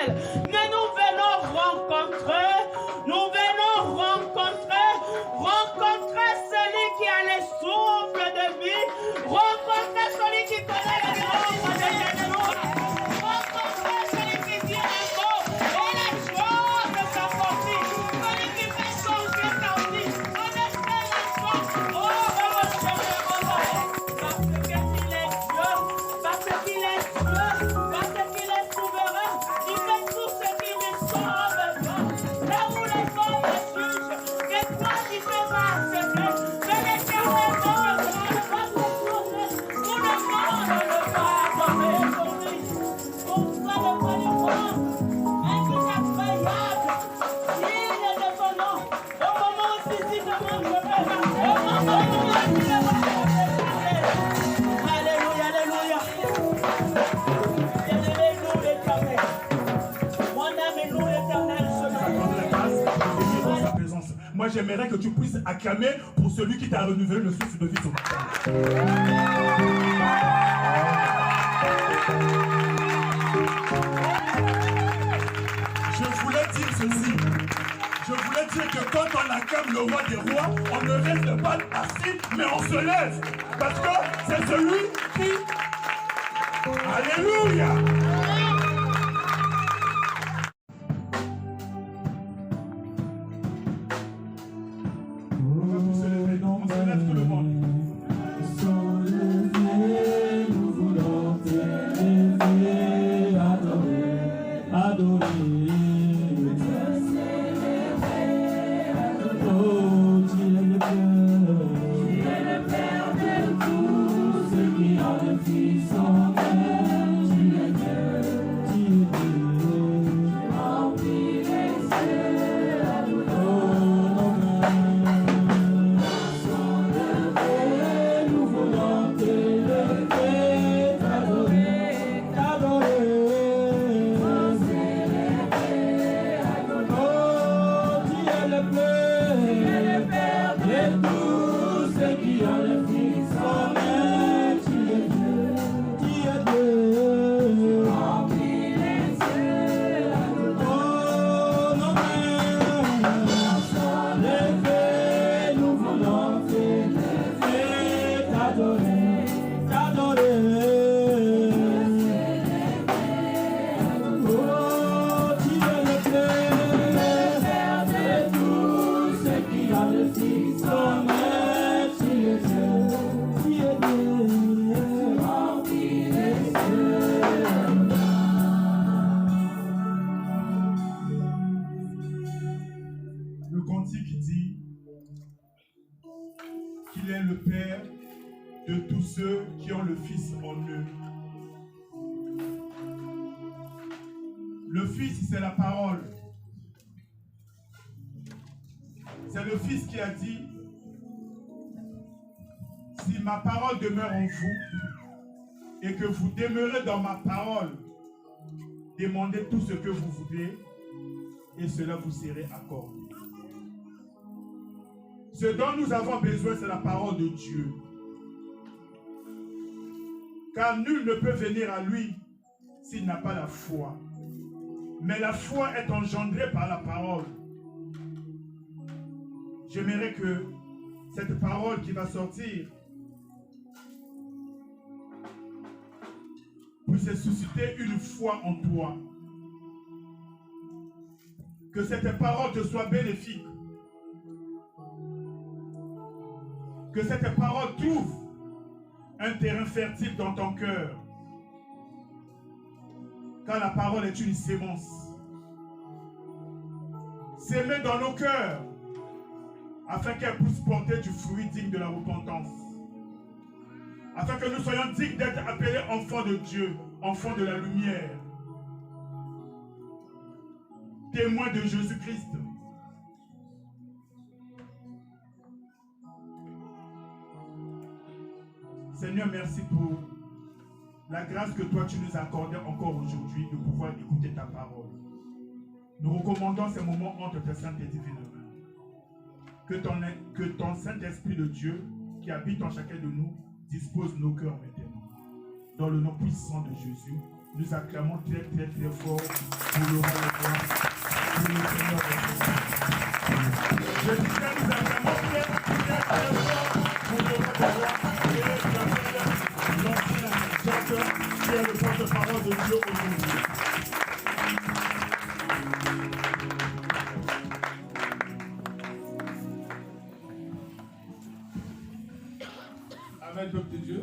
mal. Mais nous venons rencontrer celui qui a le souffle de vie, rencontrer celui qui connaît le nombre de jours, rencontrer celui qui dit un mot et les choses s'accomplissent, celui qui fait changer ta vie, en effet la foi, oh parce qu'il est Dieu, parce qu'il est souverain, il fait tout ce qui lui sauve, là où les hommes jugent, que toi tu fais marcher, que l'Éternel te demande, va te tourner, tout le monde ne va adorer pour lui. Pour toi le palais un Dieu incroyable, digne de son nom, au moment où Sissi demande de faire marcher, au moment où il va faire alléluia, alléluia. Élevez-nous l'Éternel. Mon âme et nous l'Éternel se dans sa présence. Moi, j'aimerais que tu puisses acclamer pour celui qui t'a renouvelé le souffle de vie ce matin. Je voulais dire ceci. Je voulais dire que quand on acclame le roi des rois, on ne reste pas assis, mais on se lève. Parce que c'est celui qui... Alléluia! Le cantique dit qu'il est le Père de tous ceux qui ont le Fils en eux. Le Fils, c'est la parole. C'est le Fils qui a dit, si ma parole demeure en vous et que vous demeurez dans ma parole, demandez tout ce que vous voulez et cela vous sera accordé. Ce dont nous avons besoin, c'est la parole de Dieu. Car nul ne peut venir à lui s'il n'a pas la foi. Mais la foi est engendrée par la parole. J'aimerais que cette parole qui va sortir puisse susciter une foi en toi. Que cette parole te soit bénéfique. Que cette parole trouve un terrain fertile dans ton cœur. Car la parole est une sémence. S'aimer dans nos cœurs afin qu'elle puisse porter du fruit digne de la repentance. Afin que nous soyons dignes d'être appelés enfants de Dieu, enfants de la lumière. Témoins de Jésus-Christ. Seigneur, merci pour la grâce que toi tu nous as accordée encore aujourd'hui de pouvoir écouter ta parole. Nous recommandons ces moments entre tes saintes et divines mains. Que ton Saint-Esprit de Dieu qui habite en chacun de nous dispose nos cœurs maintenant. Dans le nom puissant de Jésus. Nous acclamons très très très fort pour le roi de gloire, pour le Seigneur de gloire. Je dis que nous acclamons très très très fort pour le roi de gloire et j'appelle l'ancien Jacques qui est le porte-parole de Dieu aujourd'hui. Amen, peuple de Dieu.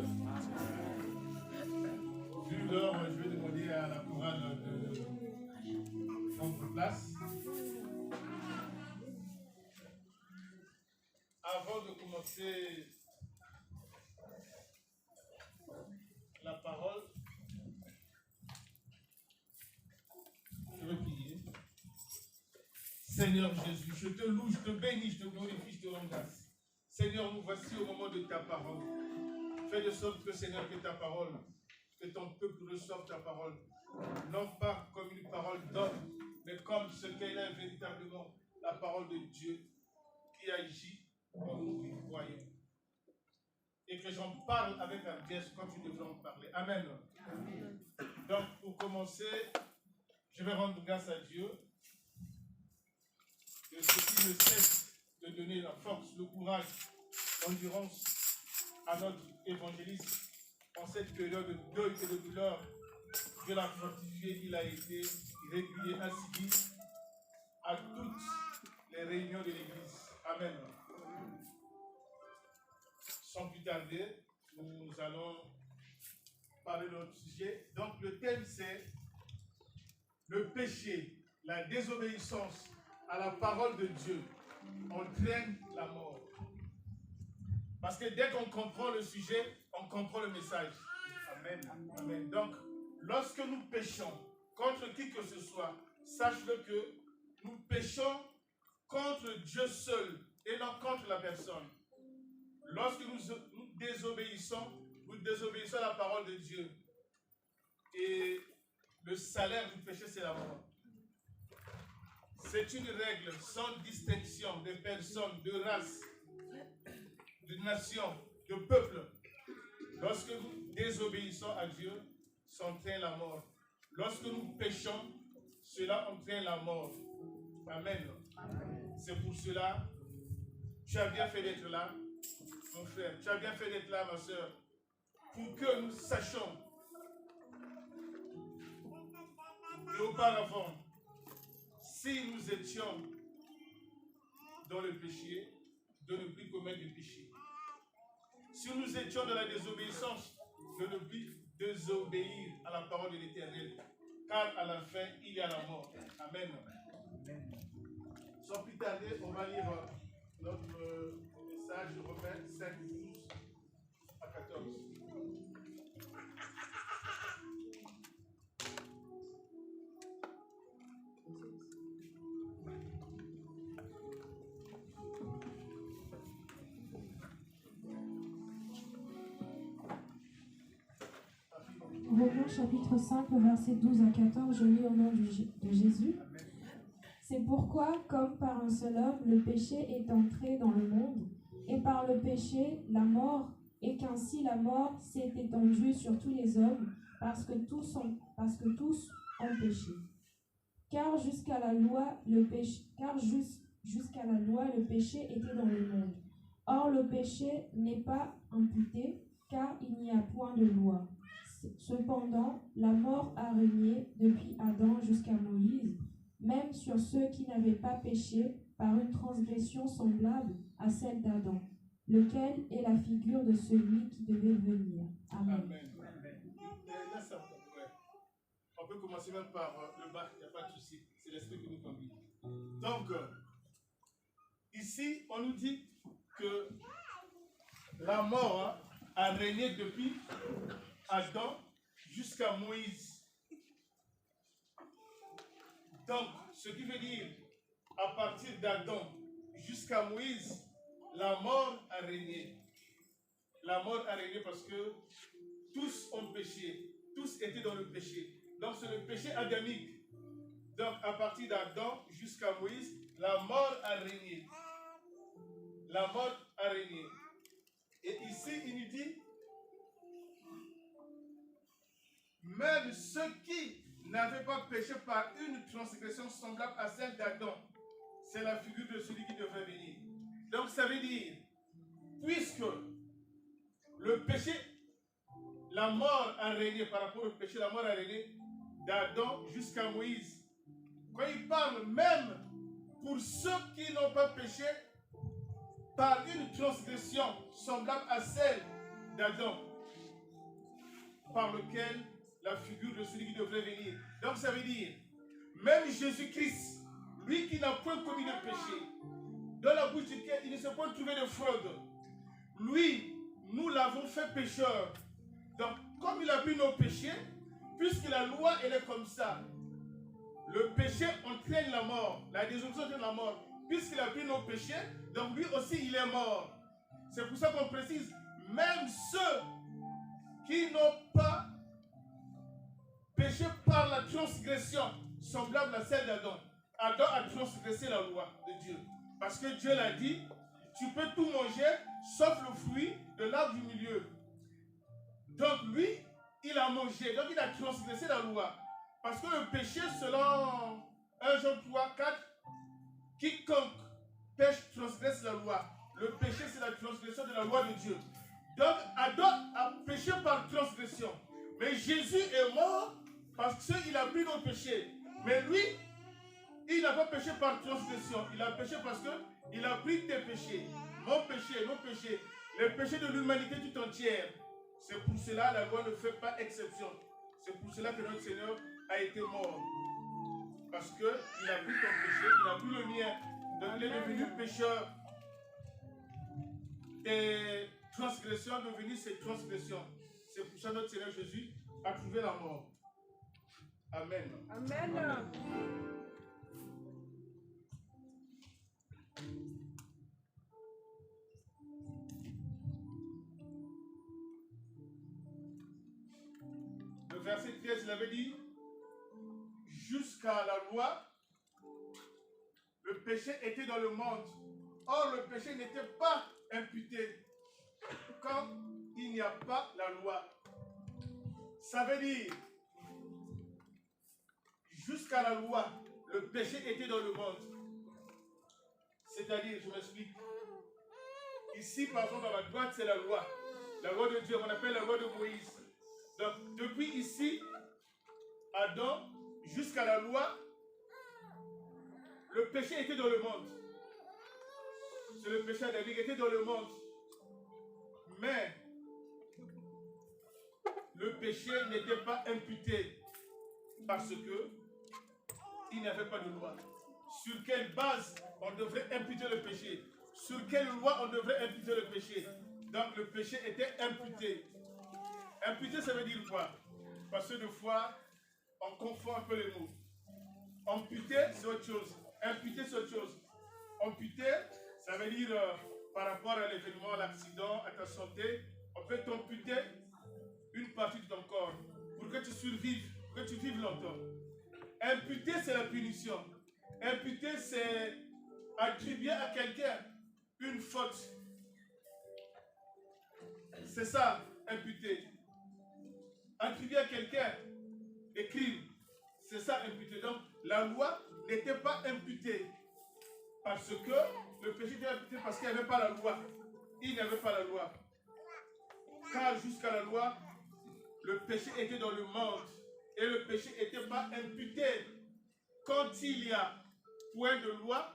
Vu l'heure, je vais demander à la chorale de prendre place. Avant de commencer la parole, je vais prier. Seigneur Jésus, je te loue, je te bénis, je te glorifie, je te rends grâce. Seigneur, nous voici au moment de ta parole. Fais de sorte que, Seigneur, que ta parole, que ton peuple reçoive ta parole, non pas comme une parole d'homme, mais comme ce qu'elle est véritablement, la parole de Dieu qui agit quand nous y croyons. Et que j'en parle avec hardiesse quand tu devrais en parler. Amen. Amen. Donc, pour commencer, je vais rendre grâce à Dieu de ce qui ne cesse de donner la force, le courage, l'endurance à notre évangéliste en cette période de deuil et de douleur. Dieu l'a fortifié, il a été régulier, assidu à toutes les réunions de l'Église. Amen. Sans plus tarder, nous allons parler de notre sujet. Donc le thème c'est le péché, la désobéissance à la parole de Dieu entraîne la mort. Parce que dès qu'on comprend le sujet, on comprend le message. Amen. Amen. Donc, lorsque nous péchons contre qui que ce soit, sache-le que nous péchons contre Dieu seul et non contre la personne. Lorsque nous désobéissons à la parole de Dieu. Et le salaire du péché, c'est la mort. C'est une règle sans distinction de personnes, de races, de nations, de peuples. Lorsque nous désobéissons à Dieu, ça entraîne la mort. Lorsque nous péchons, cela entraîne la mort. Amen. C'est pour cela, tu as bien fait d'être là, mon frère. Tu as bien fait d'être là, ma soeur, pour que nous sachions que auparavant, si nous étions dans le péché, de ne plus commettre de péché. Si nous étions dans la désobéissance, de ne plus désobéir à la parole de l'Éternel, car à la fin, il y a la mort. Amen. Sans plus tarder, on va lire notre message de Romains 5, 12 à 14. Romains chapitre 5, versets 12 à 14, je lis au nom de Jésus. C'est pourquoi, comme par un seul homme, le péché est entré dans le monde, et par le péché, la mort, et qu'ainsi la mort s'est étendue sur tous les hommes, parce que tous ont péché. Car jusqu'à la loi, le péché était dans le monde. Or, le péché n'est pas imputé, car il n'y a point de loi. Cependant, la mort a régné depuis Adam jusqu'à Moïse, même sur ceux qui n'avaient pas péché par une transgression semblable à celle d'Adam, lequel est la figure de celui qui devait venir. Amen. Amen. Là, ça, ouais. On peut commencer même par le bas, il n'y a pas de souci. C'est l'esprit qui nous conduit. Donc, ici, on nous dit que la mort a régné depuis Adam jusqu'à Moïse. Donc, ce qui veut dire, à partir d'Adam jusqu'à Moïse, la mort a régné. La mort a régné parce que tous ont péché. Tous étaient dans le péché. Donc, c'est le péché adamique. Donc, à partir d'Adam jusqu'à Moïse, la mort a régné. La mort a régné. Et ici, il nous dit, même ceux qui n'avaient pas péché par une transgression semblable à celle d'Adam. C'est la figure de celui qui devrait venir. Donc ça veut dire, puisque le péché, la mort a régné par rapport au péché, la mort a régné d'Adam jusqu'à Moïse. Quand il parle même pour ceux qui n'ont pas péché par une transgression semblable à celle d'Adam, par lequel la figure de celui qui devrait venir. Donc ça veut dire, même Jésus-Christ, lui qui n'a point commis de péché, dans la bouche duquel il ne s'est point trouvé de fraude, lui, nous l'avons fait pécheur. Donc, comme il a pris nos péchés, puisque la loi, elle est comme ça, le péché entraîne la mort, la désobéissance entraîne la mort. Puisqu'il a pris nos péchés, donc lui aussi, il est mort. C'est pour ça qu'on précise, même ceux qui n'ont pas péché par la transgression semblable à celle d'Adam. Adam a transgressé la loi de Dieu. Parce que Dieu l'a dit, tu peux tout manger, sauf le fruit de l'arbre du milieu. Donc lui, il a mangé, donc il a transgressé la loi. Parce que le péché, selon 1 Jean 3, 4, quiconque pêche transgresse la loi. Le péché, c'est la transgression de la loi de Dieu. Donc Adam a péché par transgression. Mais Jésus est mort parce qu'il a pris nos péchés. Mais lui, il n'a pas péché par transgression. Il a péché parce qu'il a pris tes péchés. Mon péché, nos péchés, les péchés de l'humanité tout entière. C'est pour cela que la loi ne fait pas exception. C'est pour cela que notre Seigneur a été mort. Parce qu'il a pris ton péché, il a pris le mien. Donc il est devenu pécheur. Tes transgressions devenues ses transgressions. C'est pour ça que notre Seigneur Jésus a trouvé la mort. Amen. Amen. Amen. Le verset 13, il avait dit, jusqu'à la loi, le péché était dans le monde. Or, le péché n'était pas imputé quand il n'y a pas la loi. Ça veut dire, jusqu'à la loi, le péché était dans le monde. C'est-à-dire, je m'explique. Ici, par exemple, à ma droite, c'est la loi. La loi de Dieu, qu'on appelle la loi de Moïse. Donc, depuis ici, Adam, jusqu'à la loi, le péché était dans le monde. C'est le péché adamique était dans le monde. Mais, le péché n'était pas imputé parce que il n'y avait pas de loi. Sur quelle base on devrait imputer le péché? Sur quelle loi on devrait imputer le péché? Donc le péché était imputé. Imputé, ça veut dire quoi? Parce que des fois, on confond un peu les mots. Amputé, c'est autre chose. Imputé, c'est autre chose. Amputé, ça veut dire par rapport à l'événement, à l'accident, à ta santé, on peut t'amputer une partie de ton corps pour que tu survives, pour que tu vives longtemps. Imputer, c'est la punition. Imputer, c'est attribuer à quelqu'un une faute. C'est ça, imputer. Attribuer à quelqu'un des crimes. C'est ça, imputer. Donc, la loi n'était pas imputée parce que le péché était imputé parce qu'il n'y avait pas la loi. Il n'y avait pas la loi. Car jusqu'à la loi, le péché était dans le monde et le péché n'était pas imputé. Quand il y a point de loi,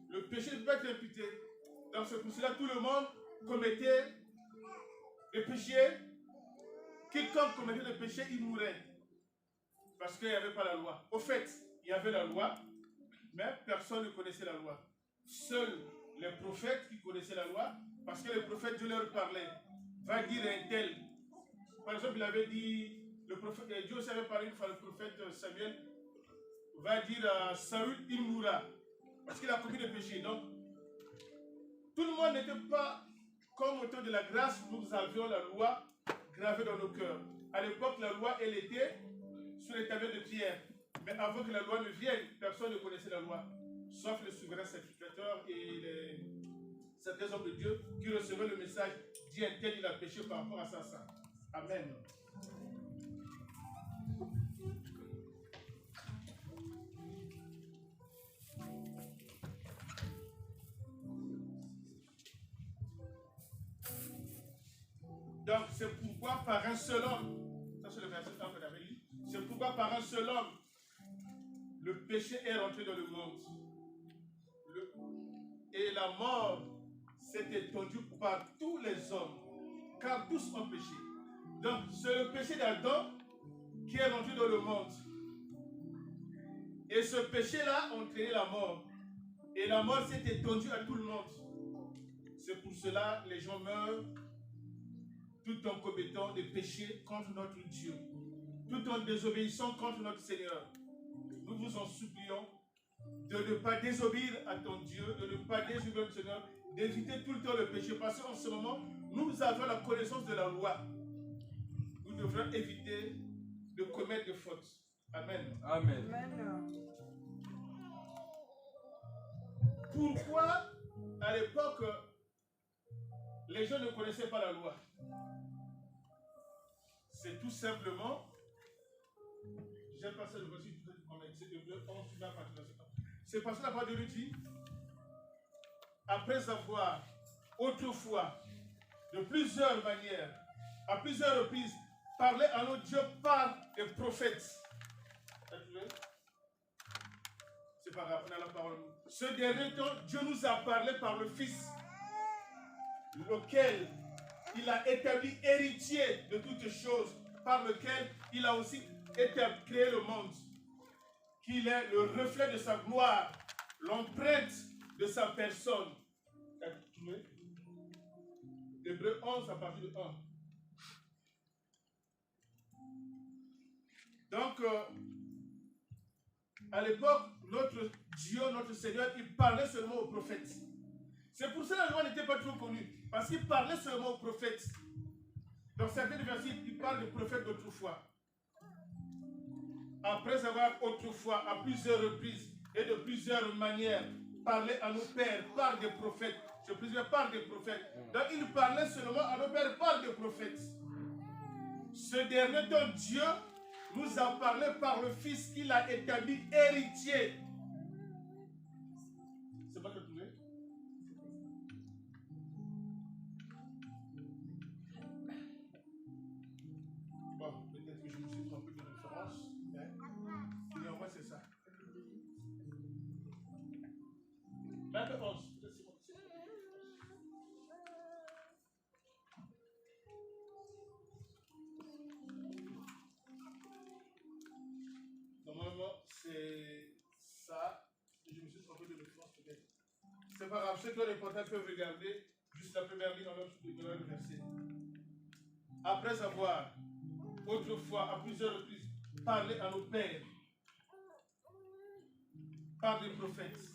le péché ne peut pas être imputé. Donc c'est pour cela que tout le monde commettait des péchés. Quiconque commettait des péchés, il mourait. Parce qu'il n'y avait pas la loi. Au fait, il y avait la loi, mais personne ne connaissait la loi. Seuls les prophètes qui connaissaient la loi, parce que les prophètes, Dieu leur parlait. Va dire un tel. Par exemple, il avait dit, le prophète, Dieu aussi avait parlé une fois, le prophète Samuel, va dire à Saül, il mourra. Parce qu'il a commis des péchés. Donc, tout le monde n'était pas comme au temps de la grâce, nous avions la loi gravée dans nos cœurs. À l'époque, la loi, elle était sur les tableaux de pierre. Mais avant que la loi ne vienne, personne ne connaissait la loi. Sauf les souverains sacrificateurs et certains hommes de Dieu qui recevaient le message, dit un tel, il a péché par rapport à ça. Amen. Donc, c'est pourquoi par un seul homme, ça c'est le verset 1 qu'on avait lu, c'est pourquoi par un seul homme, le péché est rentré dans le monde. Et la mort s'est étendue par tous les hommes, car tous ont péché. Donc, c'est le péché d'Adam qui est rentré dans le monde. Et ce péché-là a entraîné la mort. Et la mort s'est étendue à tout le monde. C'est pour cela que les gens meurent tout en commettant des péchés contre notre Dieu, tout en désobéissant contre notre Seigneur. Nous vous en supplions de ne pas désobéir à ton Dieu, de ne pas désobéir à notre Seigneur, d'éviter tout le temps le péché. Parce qu'en ce moment, nous avons la connaissance de la loi. Nous devrons éviter de commettre des fautes. Amen. Amen. Pourquoi, à l'époque, les gens ne connaissaient pas la loi? C'est tout simplement, j'ai passé le verset du c'est Hébreux 11, c'est parce que la parole de Dieu dit, après avoir autrefois, de plusieurs manières, à plusieurs reprises, parlé à notre Dieu par les prophètes. C'est pas grave, on a la parole. Ce dernier temps, Dieu nous a parlé par le Fils, lequel il a établi héritier de toutes choses, par lequel il a aussi créé le monde, qu'il est le reflet de sa gloire, l'empreinte de sa personne. Hébreux 11 à partir de 1. Donc, à l'époque, notre Dieu, notre Seigneur, il parlait seulement aux prophètes. C'est pour ça que la loi n'était pas trop connue, parce qu'il parlait seulement aux prophètes. Dans certains versets, il parle des prophètes d'autrefois. Après avoir autrefois, à plusieurs reprises et de plusieurs manières, parlé à nos pères par des prophètes, je précise par des prophètes. Donc il parlait seulement à nos pères par des prophètes. Ce dernier temps, Dieu nous a parlé par le Fils qu'il a établi héritier. C'est pas que tu veux? Bon, peut-être que je me suis trompé de référence. Mais au moins c'est ça. Verset 11. Normalement, c'est ça. Je me suis trompé de référence peut-être. C'est pas grave. Ceux qui ont les portables peuvent regarder juste la première ligne dans le verset. Après avoir autrefois, à plusieurs reprises, parlé à nos pères par des prophètes.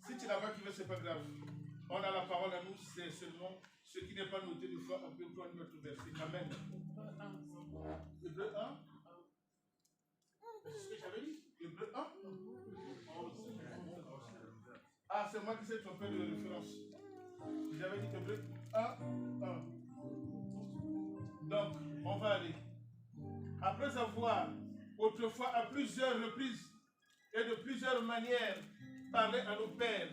Si tu n'as pas trouvé, ce n'est pas grave. On a la parole à nous, c'est seulement ce qui n'est pas noté de fois, on peut prendre notre verset. Amen. Hébreux 1. C'est ce que j'avais dit. Hébreux 1. Ah, c'est moi qui s'est trompé de référence. J'avais dit Hébreux 1, 1. Donc, on va aller. Après avoir autrefois à plusieurs reprises et de plusieurs manières parlé à nos pères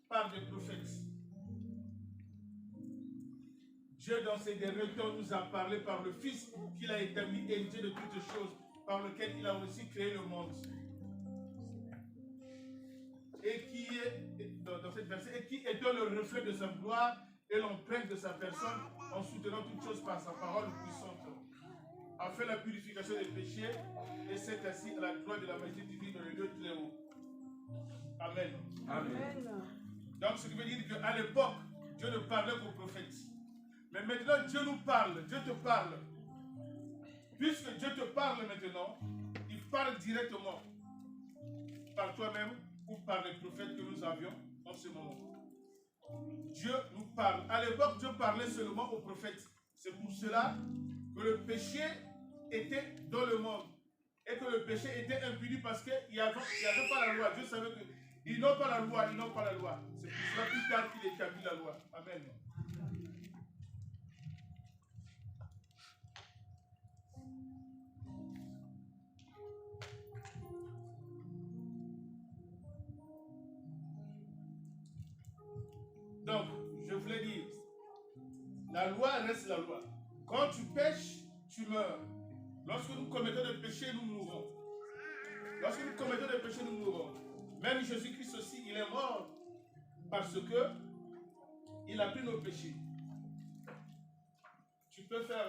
par des prophètes, Dieu dans ces derniers temps nous a parlé par le Fils qu'il a établi héritier de toutes choses, par lequel il a aussi créé le monde. Et qui est, dans cette verset, et qui est dans le reflet de sa gloire et l'empreinte de sa personne, en soutenant toutes choses par sa parole puissante, a fait la purification des péchés et s'est assis à la droite de la majesté divine dans les lieux très hauts. Amen. Amen. Donc, ce qui veut dire qu'à l'époque, Dieu ne parlait qu'aux prophètes. Mais maintenant, Dieu nous parle, Dieu te parle. Puisque Dieu te parle maintenant, il parle directement par toi-même ou par les prophètes que nous avions en ce moment. Dieu nous parle. À l'époque, Dieu parlait seulement aux prophètes. C'est pour cela que le péché était dans le monde et que le péché était impuni parce qu'il n'y avait pas la loi. Dieu savait qu'ils n'ont pas la loi, ils n'ont pas la loi. C'est pour cela plus tard qu'il établit la loi. Amen. Donc, je voulais dire, La loi reste la loi. Quand tu pêches, tu meurs. Lorsque nous commettons des péchés, nous mourrons. Lorsque nous commettons des péchés, nous mourrons. Même Jésus-Christ aussi, il est mort parce que il a pris nos péchés. Tu peux faire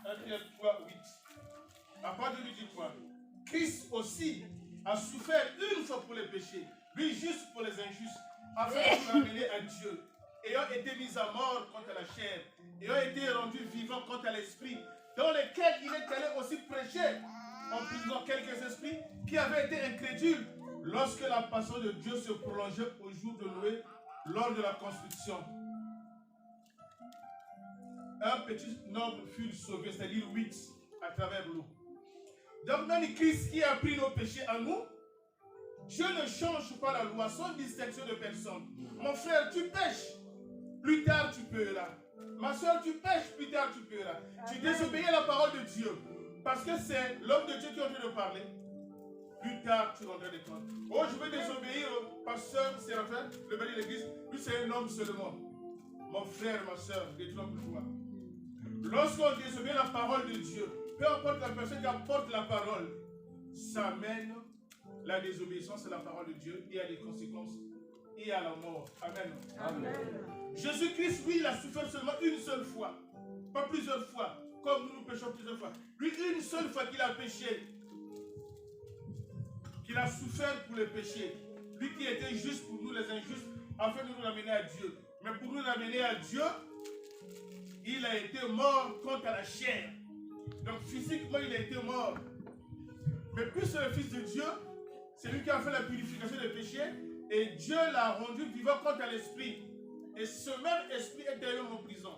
1 Pierre 3, 8. À part de lui dire quoi? Christ aussi a souffert une fois pour les péchés, lui juste pour les injustes, afin de nous ramener à Dieu, ayant été mis à mort contre la chair, ayant été rendu vivant contre l'esprit, dans lequel il est allé aussi prêcher en prisant quelques esprits qui avaient été incrédules lorsque la passion de Dieu se prolongeait au jour de Noé lors de la construction. Un petit nombre fut sauvé, c'est-à-dire 8 à travers l'eau. Donc même Christ qui a pris nos péchés à nous, Dieu ne change pas la loi sans distinction de personne. Mon frère, tu pêches, plus tard tu paieras. Ma soeur, tu pêches, plus tard tu paieras. Tu désobéis à la parole de Dieu, parce que c'est l'homme de Dieu qui est en train de parler. Plus tard tu rendras des comptes. Oh, je veux désobéir au pasteur Séraphin, le maître de l'église. Lui, c'est un homme seulement. Mon frère, ma soeur, détrompe toi. Lorsqu'on désobéit à la parole de Dieu, peu importe la personne qui apporte la parole, ça mène la désobéissance à la parole de Dieu et à des conséquences et à la mort. Amen. Amen. Jésus-Christ, lui, il a souffert seulement une seule fois, pas plusieurs fois, comme nous péchons plusieurs fois. Lui, une seule fois qu'il a péché, qu'il a souffert pour les péchés, lui qui était juste pour nous les injustes, afin de nous ramener à Dieu. Mais pour nous ramener à Dieu, il a été mort contre la chair. Donc physiquement, il a été mort. Mais plus c'est le Fils de Dieu, c'est lui qui a fait la purification des péchés, et Dieu l'a rendu vivant contre l'esprit. Et ce même esprit est derrière en prison.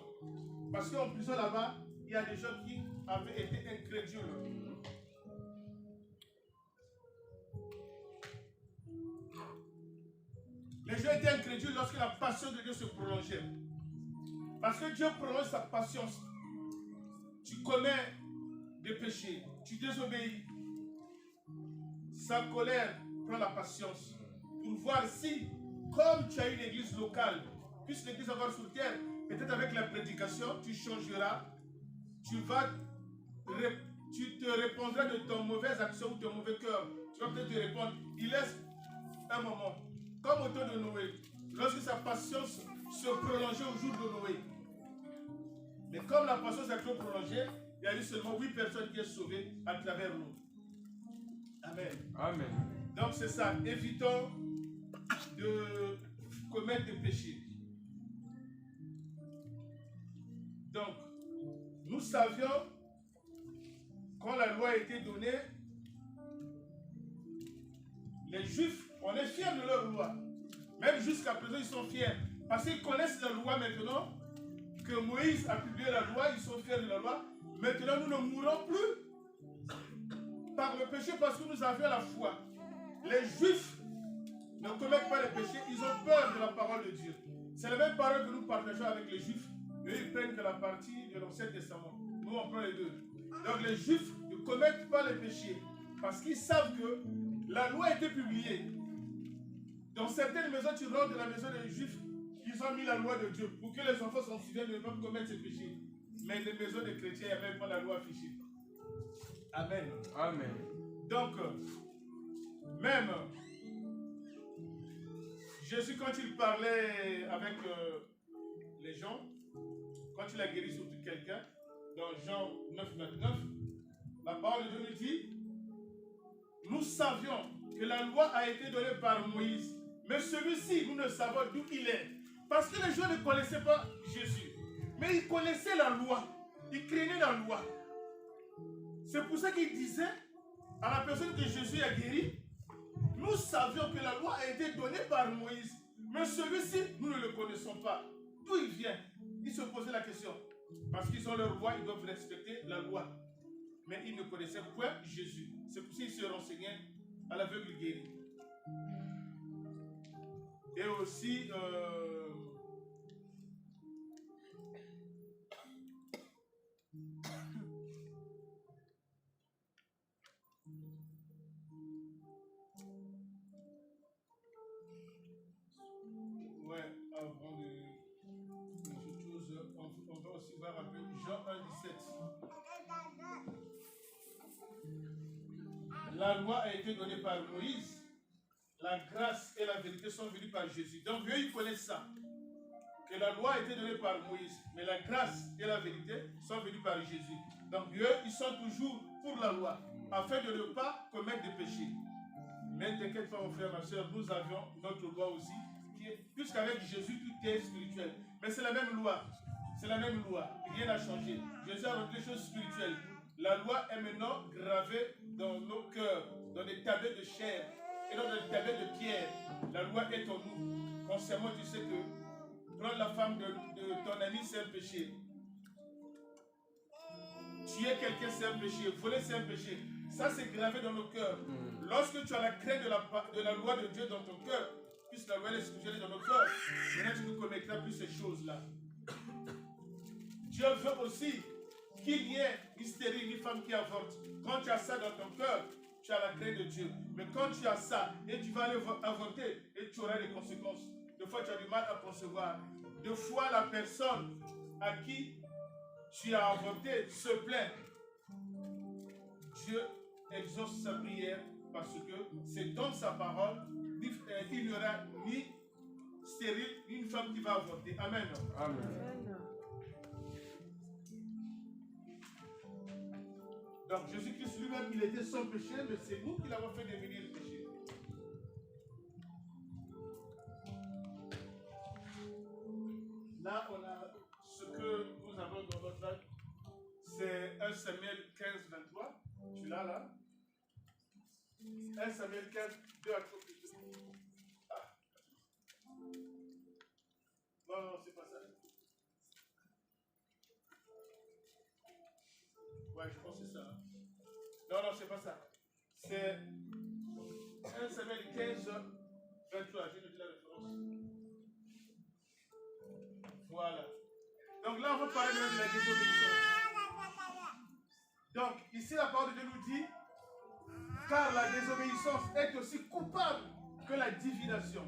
Parce qu'en prison là-bas, il y a des gens qui avaient été incrédules. Les gens étaient incrédules lorsque la passion de Dieu se prolongeait. Parce que Dieu prolonge sa patience. Tu commets des péchés, tu désobéis. Sa colère prend la patience pour voir si, comme tu as une église locale, puisque l'église est encore sur terre, peut-être avec la prédication, tu changeras, tu te répondras de ton mauvaise action ou ton mauvais cœur. Tu vas peut-être te répondre. Il laisse un moment, comme au temps de Noé, lorsque sa patience se prolongeait au jour de Noé. Mais comme la patience est trop prolongée, il y a eu seulement 8 personnes qui sont sauvées à travers l'eau. Amen. Amen. Donc c'est ça, évitons de commettre des péchés. Donc, nous savions, quand la loi a été donnée, les Juifs, on est fiers de leur loi. Même jusqu'à présent, ils sont fiers. Parce qu'ils connaissent la loi maintenant, que Moïse a publié la loi, ils sont fiers de la loi. Maintenant, nous ne mourrons plus par le péché parce que nous avions la foi. Les Juifs ne commettent pas les péchés, ils ont peur de la parole de Dieu. C'est la même parole que nous partageons avec les Juifs. Eux, ils prennent que la partie de l'Ancien Testament. Nous, on prend les deux. Donc, les Juifs ne commettent pas les péchés parce qu'ils savent que la loi a été publiée. Dans certaines maisons, tu rentres de la maison des Juifs, ils ont mis la loi de Dieu pour que les enfants s'en souviennent de ne pas commettre ces péchés. Mais les maisons des chrétiens, il n'y a même pas la loi affichée. Amen. Amen. Donc, même Jésus, quand il parlait avec les gens, quand il a guéri surtout quelqu'un, dans Jean 9, 29, la parole de Dieu nous dit, nous savions que la loi a été donnée par Moïse, mais celui-ci, nous ne savons d'où il est. Parce que les gens ne connaissaient pas Jésus, mais ils connaissaient la loi, ils craignaient la loi. C'est pour ça qu'il disait à la personne que Jésus a guéri, nous savions que la loi a été donnée par Moïse, mais celui-ci, nous ne le connaissons pas. D'où il vient? Ils se posaient la question. Parce qu'ils ont leur loi, ils doivent respecter la loi. Mais ils ne connaissaient point Jésus. C'est pour ça qu'ils se renseignaient à l'aveugle guéri. Et aussi, avant de choses, on la loi a été donnée par Moïse, la grâce et la vérité sont venues par Jésus. Donc eux, ils connaissent ça. Que la loi a été donnée par Moïse, mais la grâce et la vérité sont venues par Jésus. Donc eux, ils sont toujours pour la loi, afin de ne pas commettre de péché. Mais t'inquiète pas, mon frère, ma soeur, nous avions notre loi aussi, puisqu'avec Jésus, tout est spirituel. Mais c'est la même loi. C'est la même loi. Rien n'a changé. Jésus a rendu les choses spirituelles. La loi est maintenant gravée dans nos cœurs, dans des tablettes de chair et dans des tablettes de pierre. La loi est en nous. Consciemment, tu sais que prendre la femme de ton ami, c'est un péché. Tuer quelqu'un, c'est un péché. Voler, c'est un péché. Ça, c'est gravé dans nos cœurs. Lorsque tu as la crainte de la loi de Dieu dans ton cœur, puisque la loi est spirituelle dans nos cœurs, maintenant tu ne commettras plus ces choses-là. Dieu veut aussi qu'il y ait une stérile, une femme qui avorte. Quand tu as ça dans ton cœur, tu as la crainte de Dieu. Mais quand tu as ça et tu vas aller avorter, et tu auras des conséquences. Des fois, tu as du mal à concevoir. Des fois, la personne à qui tu as avorté se plaint. Dieu exauce sa prière parce que c'est dans sa parole qu'il n'y aura ni stérile, ni une femme qui va avorter. Amen. Amen. Donc Jésus-Christ lui-même, il était sans péché, mais c'est nous qui l'avons fait devenir le péché. Là, on a ce que nous avons dans notre âge, c'est 1 Samuel 15, 23. Tu l'as là? 1 Samuel 15, 2 à 3. Ah. Non, c'est pas ça. Ouais, je pense que c'est ça. Non, c'est pas ça. C'est 1 Samuel 15, 23. J'ai noté la référence. Voilà. Donc là, on va parler de la désobéissance. Donc, ici, la parole de Dieu nous dit, car la désobéissance est aussi coupable que la divination.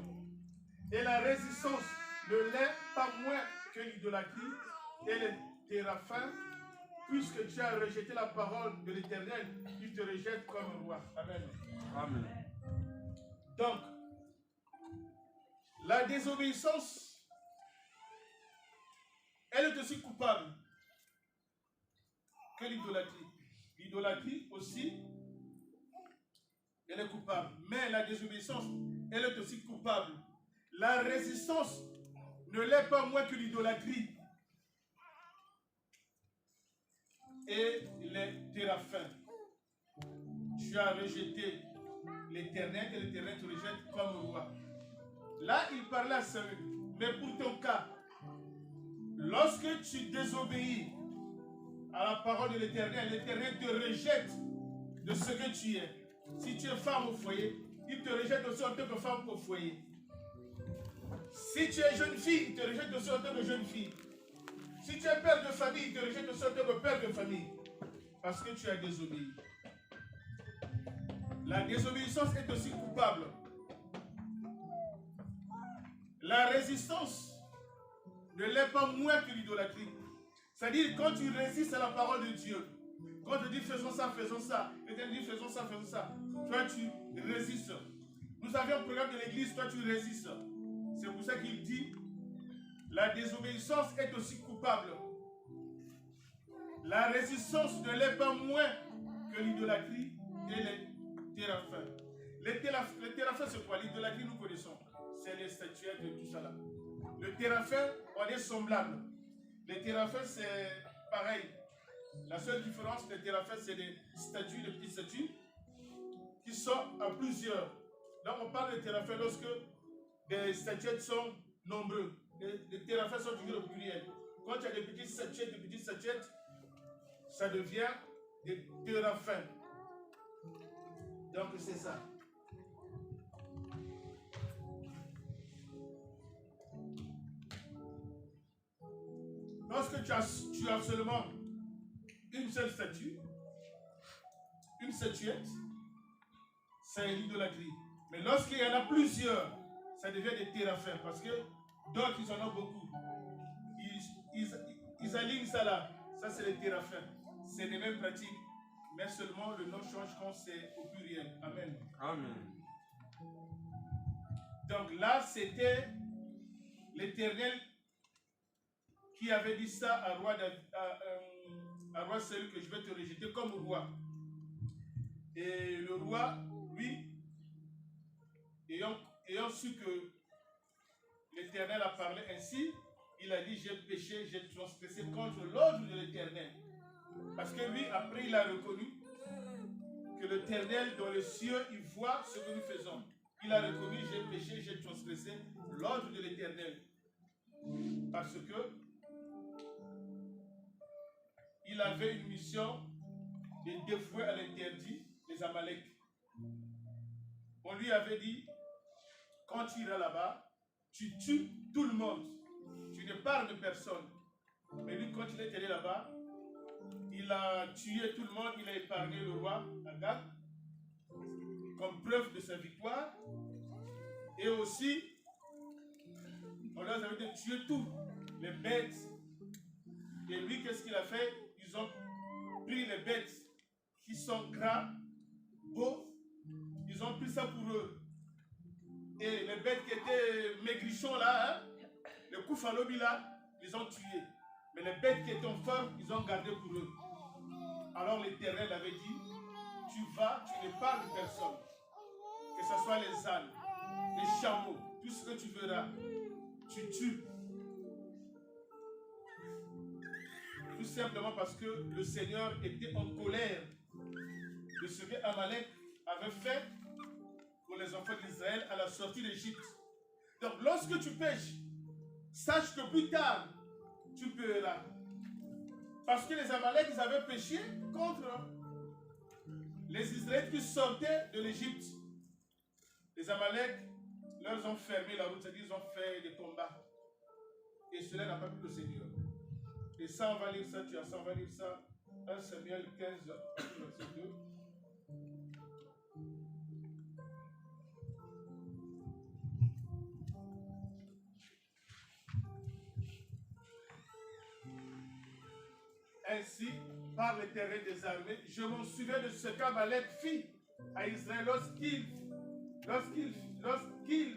Et la résistance ne l'est pas moins que l'idolâtrie et les téraphins, puisque tu as rejeté la parole de l'Éternel, il te rejette comme roi. Amen. Amen. Donc, la désobéissance, elle est aussi coupable que l'idolâtrie. L'idolâtrie aussi, elle est coupable. Mais la désobéissance, elle est aussi coupable. La résistance ne l'est pas moins que l'idolâtrie. Et les téraphins. Tu as rejeté l'Éternel et l'Éternel te rejette comme roi. Là, il parlait à Saül. Mais pour ton cas, lorsque tu désobéis à la parole de l'Éternel, l'Éternel te rejette de ce que tu es. Si tu es femme au foyer, il te rejette aussi en tant que femme au foyer. Si tu es jeune fille, il te rejette aussi en tant que jeune fille. Si tu es père de famille, il te rejette aussi en tant que père de famille. Parce que tu as désobéi. La désobéissance est aussi coupable. La résistance ne l'est pas moins que l'idolâtrie. C'est-à-dire, quand tu résistes à la parole de Dieu, quand tu dis faisons ça, et tu dis faisons ça, toi tu résistes. Nous avions un programme de l'église, toi tu résistes. C'est pour ça qu'il dit, la désobéissance est aussi coupable. La résistance ne l'est pas moins que l'idolâtrie et les téraphins. Les téraphins, c'est quoi? L'idolâtrie, nous connaissons. C'est les statuettes et tout ça là. Le téraphin, on est semblable. Les téraphins, c'est pareil. La seule différence des téraphins, c'est des statues, des petites statues, qui sont à plusieurs. Là, on parle des téraphins lorsque des statuettes sont nombreux. Les téraphins sont toujours au pluriel. Quand il y a des petites statuettes, ça devient des téraphins. Donc, c'est ça. Lorsque tu as seulement une seule statue, une statuette, c'est l'idolâtrie. Mais lorsqu'il y en a plusieurs, ça devient des téraphins. Parce que d'autres, ils en ont beaucoup. Ils alignent ça là. Ça, c'est les téraphins. C'est les mêmes pratiques mais seulement le nom change quand c'est au pluriel. Amen. Amen. Donc là, c'était l'Éternel qui avait dit ça à roi Saül, que je vais te rejeter comme roi. Et le roi, lui, ayant su que l'Éternel a parlé ainsi, il a dit, j'ai péché, j'ai transgressé contre l'ordre de l'Éternel. Parce que lui, après, il a reconnu que l'Éternel, dans les cieux, il voit ce que nous faisons. Il a reconnu, j'ai péché, j'ai transgressé l'ordre de l'Éternel. Parce que il avait une mission de dévouer à l'interdit les Amalek. On lui avait dit, quand tu iras là-bas, tu tues tout le monde. Tu ne parles de personne. Mais lui, quand il est allé là-bas, il a tué tout le monde, il a épargné le roi Agag, comme preuve de sa victoire. Et aussi, on leur avait dit tuer tous les bêtes. Et lui, qu'est-ce qu'il a fait? Ils ont pris les bêtes qui sont gras, beaux, ils ont pris ça pour eux. Et les bêtes qui étaient maigrichons là, hein, le koufalobi là, ils ont tué. Mais les bêtes qui étaient en forme, ils ont gardé pour eux. Alors l'Éternel avait dit, tu vas, tu ne parles de personne. Que ce soit les ânes, les chameaux, tout ce que tu verras, tu tues. Tout simplement parce que le Seigneur était en colère de ce que Amalek avait fait pour les enfants d'Israël à la sortie d'Égypte. Donc lorsque tu pêches, sache que plus tard, tu paieras. Parce que les Amalek, ils avaient péché contre les Israélites qui sortaient de l'Égypte. Les Amalek leur ont fermé la route, c'est-à-dire ils ont fait des combats. Et cela n'a pas plu au Seigneur. Et ça, on va lire ça, tu as ça, on va lire ça. 1 Samuel 15, verset 2. Ainsi, par l'Éternel des armées, je m'en souviens de ce qu'Amalek fit à Israël lorsqu'il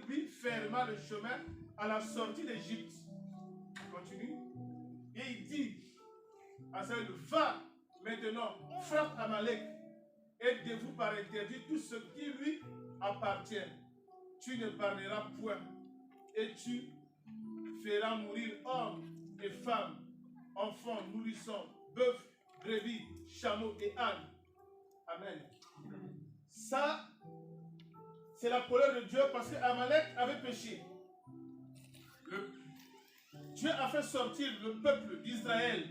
lui ferma le chemin à la sortie d'Égypte. Continue. Et il dit à Saül, va maintenant, frappe Amalek et dévoue par interdit tout ce qui lui appartient. Tu ne parleras point et tu feras mourir hommes et femmes, enfants, nourrissons, bœufs, brebis, chameaux et ânes. Amen. Ça, c'est la colère de Dieu parce qu'Amalek avait péché. Dieu a fait sortir le peuple d'Israël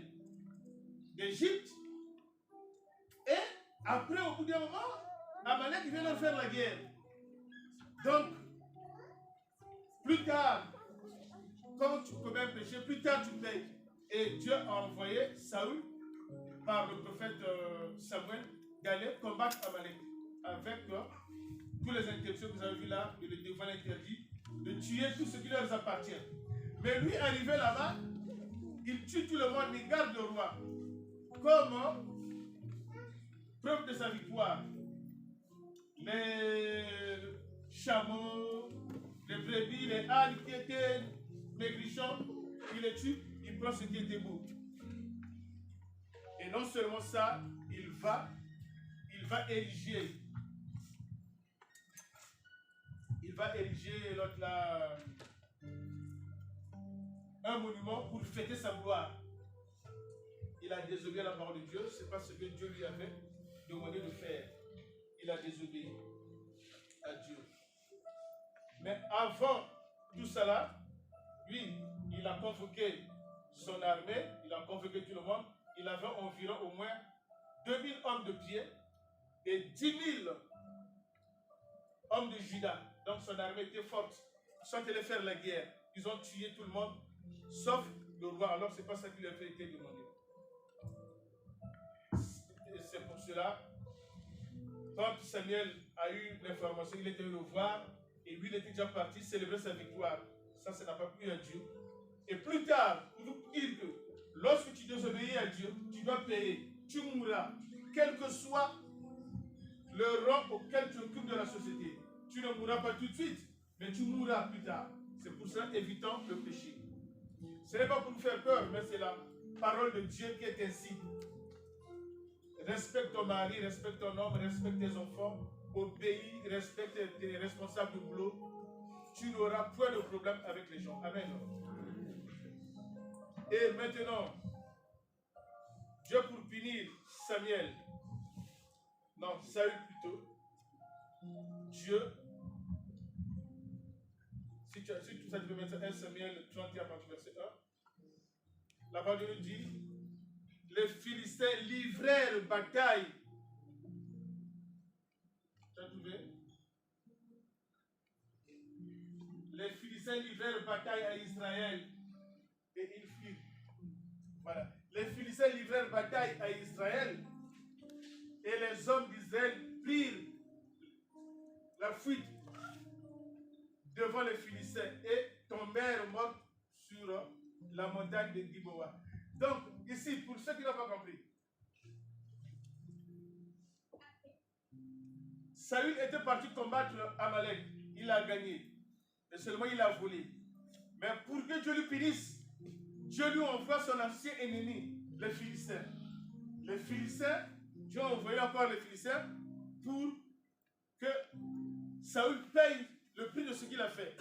d'Égypte. Et après, au bout d'un moment, Amalek vient leur faire la guerre. Donc, plus tard, quand tu commets un péché, plus tard tu payes. Et Dieu a envoyé Saül par le prophète Samuel d'aller combattre Amalek avec tous les interdits que vous avez vus là, de le dévoiler interdit, de tuer tout ce qui leur appartient. Mais lui, arrivé là-bas, il tue tout le monde, il garde le roi. Comme preuve de sa victoire. Les chameaux, les brebis, les ânes qui étaient maigrichons, il les tue, il prend ce qui était beau. Et non seulement ça, il va ériger. Il va ériger l'autre là. Un monument pour fêter sa gloire. Il a désobéi à la parole de Dieu, ce n'est pas ce que Dieu lui avait demandé de faire. Il a désobéi à Dieu. Mais avant tout cela, lui, il a convoqué son armée, il a convoqué tout le monde. Il avait environ au moins 2000 hommes de pied et 10 000 hommes de Juda. Donc son armée était forte. Ils sont allés faire la guerre. Ils ont tué tout le monde, sauf le roi. Alors ce n'est pas ça qui lui avait été demandé. Et c'est pour cela, quand Samuel a eu l'information, il était allé le voir, et lui il était déjà parti célébrer sa victoire. Ça n'a pas plu à Dieu. Et plus tard, pour vous dire que lorsque tu désobéis à Dieu, tu dois payer, tu mourras. quel que soit le rang auquel tu occupes de la société. Tu ne mourras pas tout de suite, mais tu mourras plus tard. C'est pour ça, évitant le péché. Ce n'est pas pour nous faire peur, mais c'est la parole de Dieu qui est ainsi. Respecte ton mari, respecte ton homme, respecte tes enfants, obéis, respecte tes responsables de boulot. Tu n'auras point de problème avec les gens. Amen. Et maintenant, Dieu pour punir Samuel, non, Saül plutôt, Dieu, si tout ça, tu peux mettre 1 Samuel 31 à partir du verset 1. La parole de Dieu dit, les Philistins livrèrent bataille. Tu as trouvé? Les Philistins livrèrent bataille à Israël et ils firent. Voilà. Les Philistins livrèrent bataille à Israël et les hommes d'Israël prirent la fuite devant les Philistins et tombèrent morts sur la montagne de Giboa. Donc, ici, pour ceux qui n'ont pas compris, Saül était parti combattre Amalek. Il a gagné. Mais seulement il a volé. Mais pour que Dieu lui punisse, Dieu lui envoie son ancien ennemi, les Philistins. Les Philistins, Dieu a envoyé encore les Philistins pour que Saül paye le prix de ce qu'il a fait.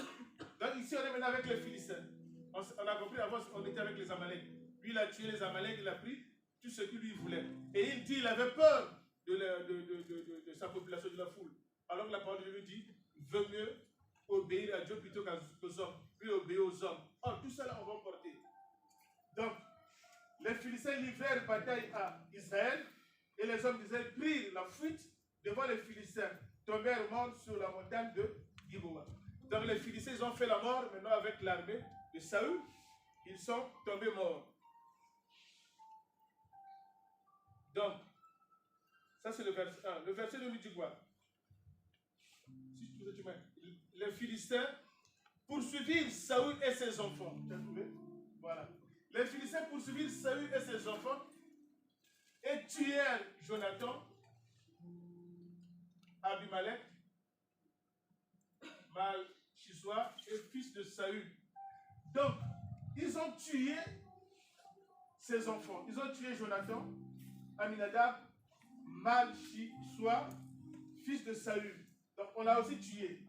Donc ici, on est maintenant avec les Philistins. On a compris, avant, on était avec les Amalek. Lui, il a tué les Amalek, il a pris tout ce qu'il lui voulait. Et il dit, il avait peur de sa population, de la foule. Alors que la parole de Dieu lui dit, veut mieux obéir à Dieu plutôt qu'aux hommes. Puis obéir aux hommes. Or, tout cela, on va porter. Donc, les Philistins livrèrent bataille à Israël et les hommes d'Israël prirent la fuite devant les Philistins, tombèrent morts sur la montagne de Giboa. Donc, les Philistins, ils ont fait la mort maintenant avec l'armée de Saül. Ils sont tombés morts. Donc, ça c'est le verset 1. Le verset 2 nous dit quoi? Si tu veux, les Philistins poursuivirent Saül et ses enfants. Tu as trouvé? Voilà. Les Philistins poursuivirent Saül et ses enfants et tuèrent Jonathan, Abimelech, Malchisua et fils de Saül. Donc, ils ont tué ses enfants. Ils ont tué Jonathan, Aminadab, Malchisua, fils de Saül. Donc, on l'a aussi tué.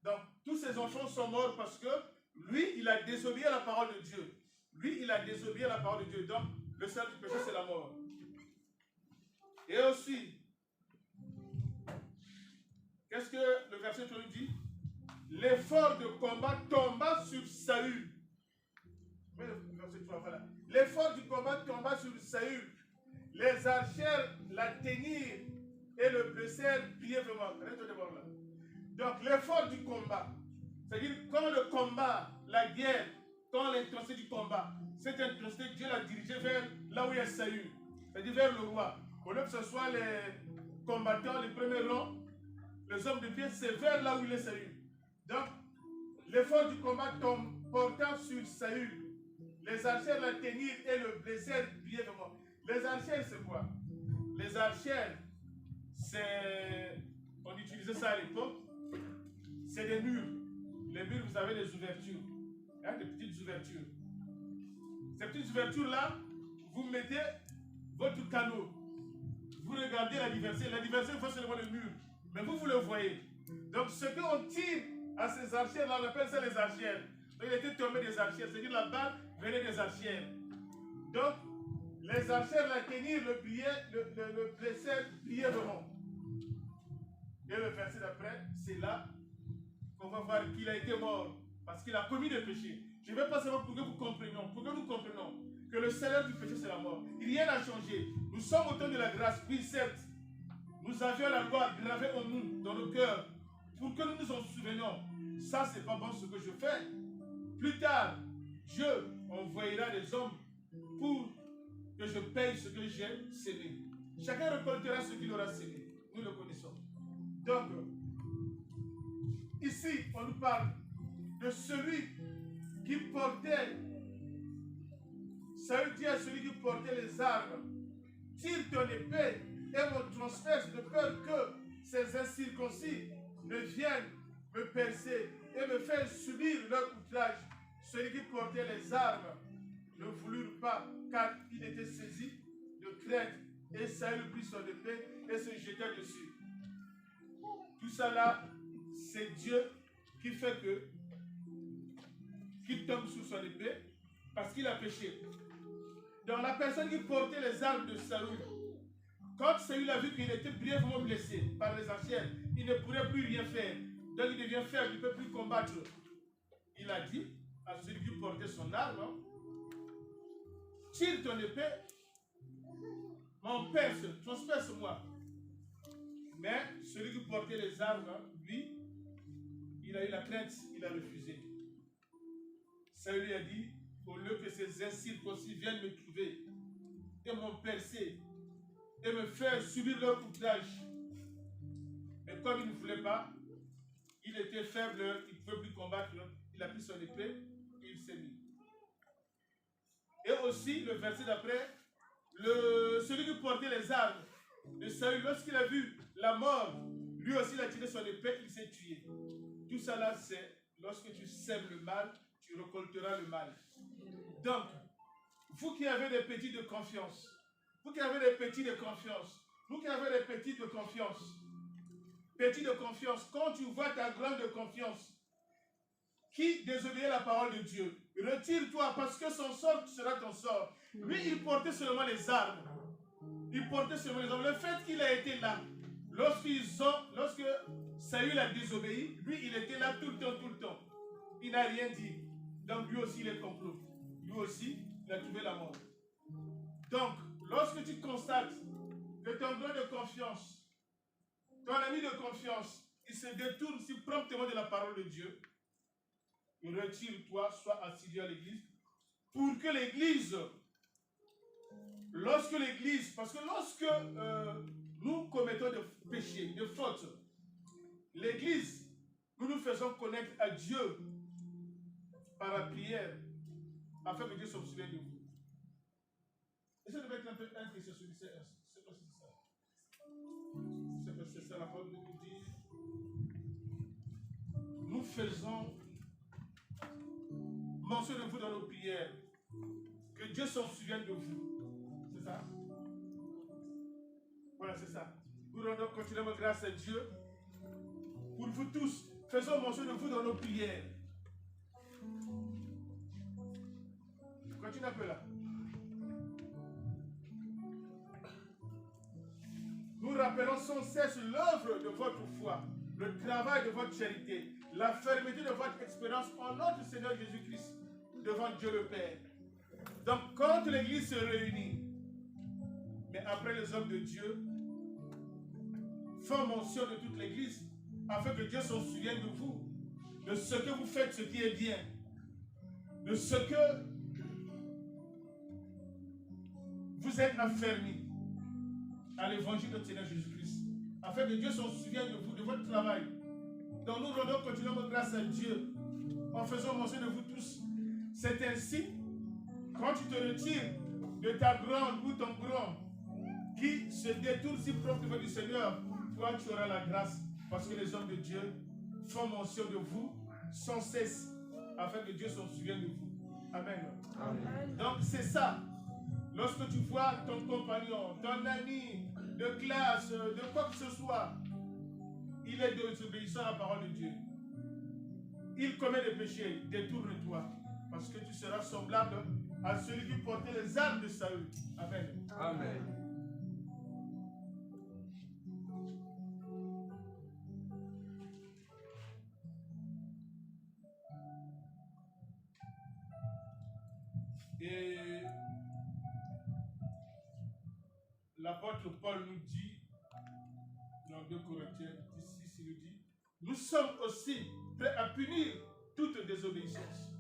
Donc, tous ces enfants sont morts parce que lui, il a désobéi à la parole de Dieu. Lui, il a désobéi à la parole de Dieu. Donc, le salaire du péché, c'est la mort. Et aussi, qu'est-ce que le verset 3 dit? L'effort de combat tomba sur Saül. Verset 3, voilà. L'effort du combat tomba sur Saül. Les archers l'atteignirent et le blessèrent brièvement. Donc, l'effort du combat, c'est-à-dire quand le combat, la guerre, quand l'intensité du combat, cette intensité, Dieu l'a dirigée vers là où il y a Saül, c'est-à-dire vers le roi. Au lieu que ce soit les combattants, les premiers rangs, les hommes de pied, c'est vers là où il est Saül. Donc, l'effort du combat portant sur Saül, les archers l'atteignirent et le blessèrent brièvement. Les archers, c'est quoi? Les archers, c'est... On utilisait ça à l'époque. C'est des murs. Les murs, vous avez des ouvertures. Hein, des petites ouvertures. Ces petites ouvertures-là, vous mettez votre canot. Vous regardez la diversité. La diversité, il faut seulement le mur. Mais vous le voyez. Donc, ce qu'on tire à ces archers-là, on appelle ça les archers. Donc, il était tombé des archers. C'est-à-dire la balle venait des archers. Donc, les archers l'atteignirent, le blessèrent brièvement. Et le verset d'après, c'est là qu'on va voir qu'il a été mort parce qu'il a commis des péchés. Je ne vais pas savoir pour que vous comprenions, pour que nous comprenions que le salaire du péché, c'est la mort. Rien n'a changé. Nous sommes au temps de la grâce, oui, certes. Nous avions la loi gravée en nous, dans nos cœurs, pour que nous nous en souvenions. Ça, c'est pas bon ce que je fais. Plus tard, Dieu envoyera des hommes pour que je paye ce que j'ai sémé. Chacun récoltera ce qu'il aura sémé. Nous le connaissons. Donc, ici, on nous parle de celui qui portait, Saül dit à celui qui portait les armes, tire ton épée et me transperce de peur que ces incirconcis ne viennent me percer et me faire subir leur outrage. Ceux qui portaient les armes ne voulurent pas, car il était saisi de crainte, et Saül prit son épée et se jeta dessus. Tout ça là, c'est Dieu qui fait que qu'il tombe sous son épée parce qu'il a péché. Donc la personne qui portait les armes de Saül, quand Saül a vu qu'il était brièvement blessé par les anciens, il ne pourrait plus rien faire. Donc il devient faible, il ne peut plus combattre. Il a dit à celui qui portait son arme, tire ton épée, mon père, transperce-moi. Mais celui qui portait les armes, lui, il a eu la crainte, il a refusé. Saül lui a dit, au lieu que ces incirconcis viennent me trouver et m'ont percé et me faire subir leur outrage. Mais comme il ne voulait pas, il était faible, il ne pouvait plus combattre, il a pris son épée et il s'est mis. Et aussi, le verset d'après, celui qui portait les armes de Saül, lorsqu'il a vu la mort, lui aussi il a tiré son épée, il s'est tué. Tout ça là, c'est lorsque tu sèmes le mal, tu récolteras le mal. Donc, vous qui avez des petits de confiance, vous qui avez des petits de confiance, vous qui avez des petits de confiance, quand tu vois ta grande de confiance qui désobéit à la parole de Dieu, retire-toi parce que son sort sera ton sort. Lui, il portait seulement les armes. Il portait seulement les armes. Le fait qu'il a été là, lorsque Saül a désobéi, lui, il était là tout le temps. Il n'a rien dit. Donc lui aussi, il est complot. Lui aussi, il a trouvé la mort. Donc, lorsque tu constates que ton grand de confiance, ton ami de confiance, il se détourne si promptement de la parole de Dieu, retire-toi, sois assidu à l'église, pour que l'église, parce que lorsque nous commettons des péchés, des fautes, l'église, nous faisons connaître à Dieu par la prière, afin que Dieu se souvienne de vous. Et ça devait être un peu un question sur c'est quoi c'est ça? C'est ça la parole de nous dit. Nous faisons mention de vous dans nos prières. Que Dieu s'en souvienne de vous. C'est ça? Voilà, c'est ça. Nous rendons continuellement grâce à Dieu. Pour vous tous, faisons mention de vous dans nos prières. Continue un peu là. Nous rappelons sans cesse l'œuvre de votre foi, le travail de votre charité, la fermeté de votre expérience en notre Seigneur Jésus-Christ devant Dieu le Père. Donc, quand l'Église se réunit, mais après les hommes de Dieu font mention de toute l'Église, afin que Dieu s'en souvienne de vous, de ce que vous faites, ce qui est bien, de ce que vous êtes affermis à l'évangile de notre Seigneur Jésus-Christ, afin que Dieu s'en souvienne de vous, de votre travail. Donc nous rendons continuellement grâce à Dieu en faisant mention de vous tous. C'est ainsi, quand tu te retires de ta grande ou ton grand qui se détourne si promptement du Seigneur, toi tu auras la grâce, parce que les hommes de Dieu font mention de vous sans cesse, afin que Dieu s'en souvienne de vous. Amen. Amen. Donc c'est ça. Lorsque tu vois ton compagnon, ton ami de classe, de quoi que ce soit, il est désobéissant à la parole de Dieu. Il commet des péchés, détourne-toi, parce que tu seras semblable à celui qui portait les armes de Saül. Amen. Amen. Et l'apôtre Paul nous dit, dans 2 Corinthiens 16, il nous dit, nous sommes aussi prêts à punir toute désobéissance.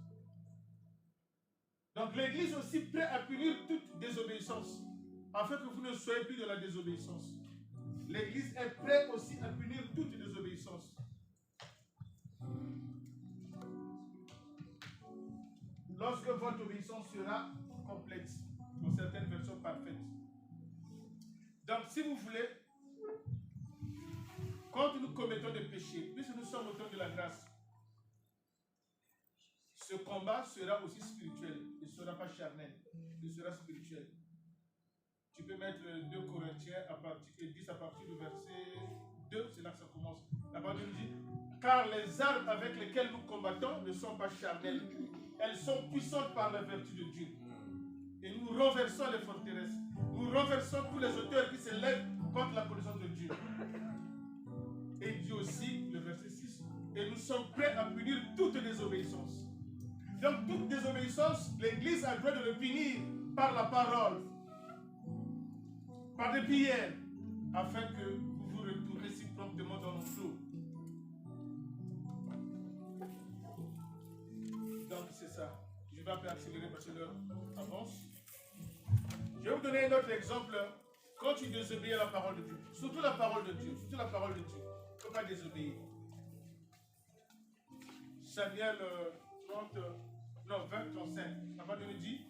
Donc l'Église est aussi prête à punir toute désobéissance, afin que vous ne soyez plus de la désobéissance. L'Église est prête aussi à punir toute désobéissance. Lorsque votre obéissance sera complète, dans certaines versions parfaites. Donc, si vous voulez, quand nous commettons des péchés, puisque nous sommes au temps de la grâce, ce combat sera aussi spirituel. Il ne sera pas charnel. Il sera spirituel. Tu peux mettre 2 Corinthiens à partir, 10 à partir du verset 2, c'est là que ça commence. La parole nous dit, car les armes avec lesquelles nous combattons ne sont pas charnelles. Elles sont puissantes par la vertu de Dieu. Et nous renversons les forteresses. Nous renversons tous les auteurs qui se lèvent contre la connaissance de Dieu. Et Dieu aussi, le verset 6, et nous sommes prêts à punir toute désobéissance. Donc toute désobéissance, l'Église a le droit de le punir par la parole, par des prières, afin que vous vous retournez si promptement dans nos flots. Donc c'est ça. Je vais un peu accélérer parce que l'heure avance. Je vais vous donner un autre exemple. Quand tu désobéis à la parole de Dieu, surtout la parole de Dieu, surtout la parole de Dieu, il ne faut pas désobéir. Samuel 20, 35, la parole nous dit,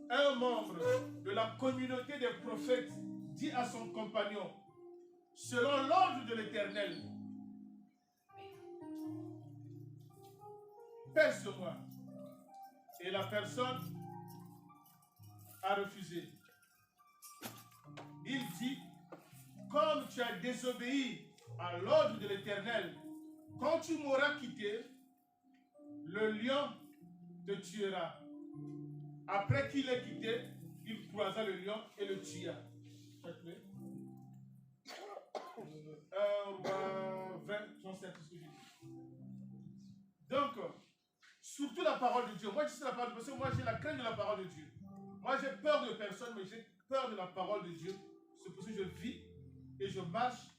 un membre de la communauté des prophètes dit à son compagnon, selon l'ordre de l'Éternel, pèse sur moi. Et la personne a refusé. Il dit, comme tu as désobéi à l'ordre de l'Éternel, quand tu m'auras quitté, le lion te tuera. Après qu'il ait quitté, il croisa le lion et le tua. 20, 37, c'est ce que j'ai dit. Donc, surtout la parole de Dieu. Moi, je sais la parole de Dieu parce que moi, j'ai la crainte de la parole de Dieu. Moi, j'ai peur de personne, mais j'ai peur de la parole de Dieu. C'est pour ça que je vis et je marche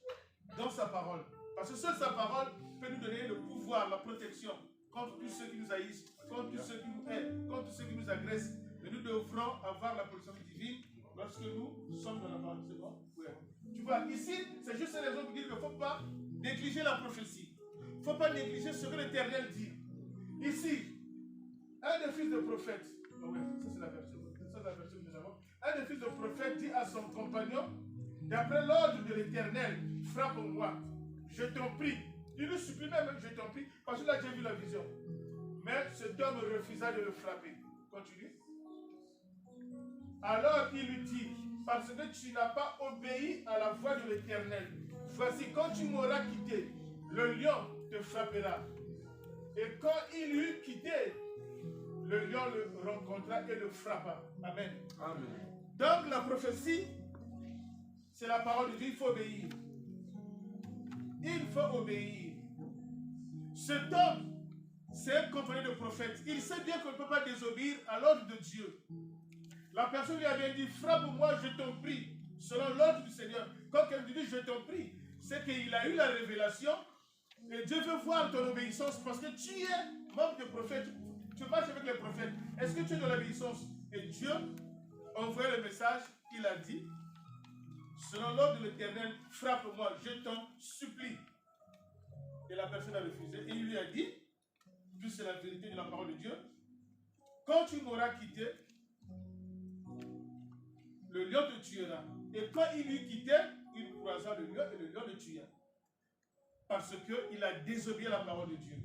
dans sa parole. Parce que seule sa parole peut nous donner le pouvoir, la protection contre tous ceux qui nous haïssent, contre tous ceux qui nous aiment, contre tous ceux qui nous agressent. Mais nous devrons avoir la protection divine lorsque nous sommes dans la parole. C'est bon? Ouais. Tu vois, ici, c'est juste une raison pour dire qu'il ne faut pas négliger la prophétie. Il ne faut pas négliger ce que l'Éternel dit. Ici, un des fils de prophète, oh ouais, ça c'est la version que nous avons. Un des fils de prophète dit à son compagnon, d'après l'ordre de l'Éternel, frappe-moi, je t'en prie. Il lui supplie même, je t'en prie, parce qu'il a déjà vu la vision. Mais cet homme refusa de le frapper. Continue. Alors il lui dit, parce que tu n'as pas obéi à la voix de l'Éternel, voici quand tu m'auras quitté, le lion te frappera. Et quand il eut quitté, le lion le rencontra et le frappa. Amen. Amen. Donc la prophétie, c'est la parole de Dieu, il faut obéir. Il faut obéir. Cet homme, c'est un compagnon de prophète. Il sait bien qu'on ne peut pas désobéir à l'ordre de Dieu. La personne lui a bien dit, frappe-moi, je t'en prie, selon l'ordre du Seigneur. Quand elle lui dit, je t'en prie, c'est qu'il a eu la révélation et Dieu veut voir ton obéissance parce que tu es membre de prophète. Tu marches avec les prophètes. Est-ce que tu es dans l'obéissance? Et Dieu envoie le message, il a dit, selon l'ordre de l'Éternel, frappe-moi, je t'en supplie. Et la personne a refusé. Et il lui a dit, puis c'est la vérité de la parole de Dieu, quand tu m'auras quitté, le lion te tuera. Et quand il lui quittait, il croisa le lion et le lion le tua. Parce qu'il a désobéi à la parole de Dieu.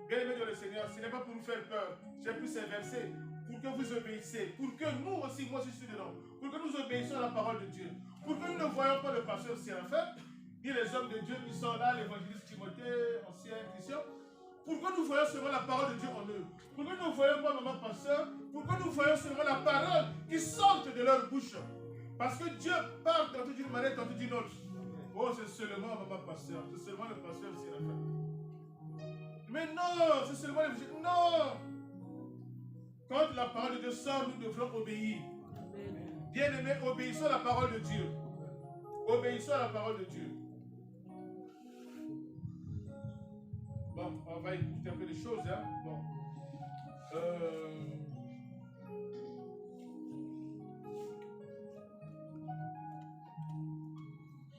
Bien aimé de le Seigneur, ce n'est pas pour vous faire peur. J'ai pris ces versets pour que vous obéissiez, pour que nous aussi, moi je suis dedans, pour que nous obéissions à la parole de Dieu, pour que nous ne voyons pas le pasteur Séraphin, ni les hommes de Dieu qui sont là, l'évangéliste Timothée, ancien Christian, pour que nous voyons seulement la parole de Dieu en eux, pour que nous ne voyons pas maman pasteur, pour que nous voyons seulement la parole qui sorte de leur bouche. Parce que Dieu parle tantôt d'une manière, tantôt d'une autre. Oh, c'est seulement maman pasteur, c'est seulement le pasteur Séraphin. Mais non, c'est seulement l'évangile. Non! Quand la parole de Dieu sort, nous devrons obéir. Bien-aimés, obéissons à la parole de Dieu. Obéissons à la parole de Dieu. Bon, on va écouter un peu des choses. Hein? Bon.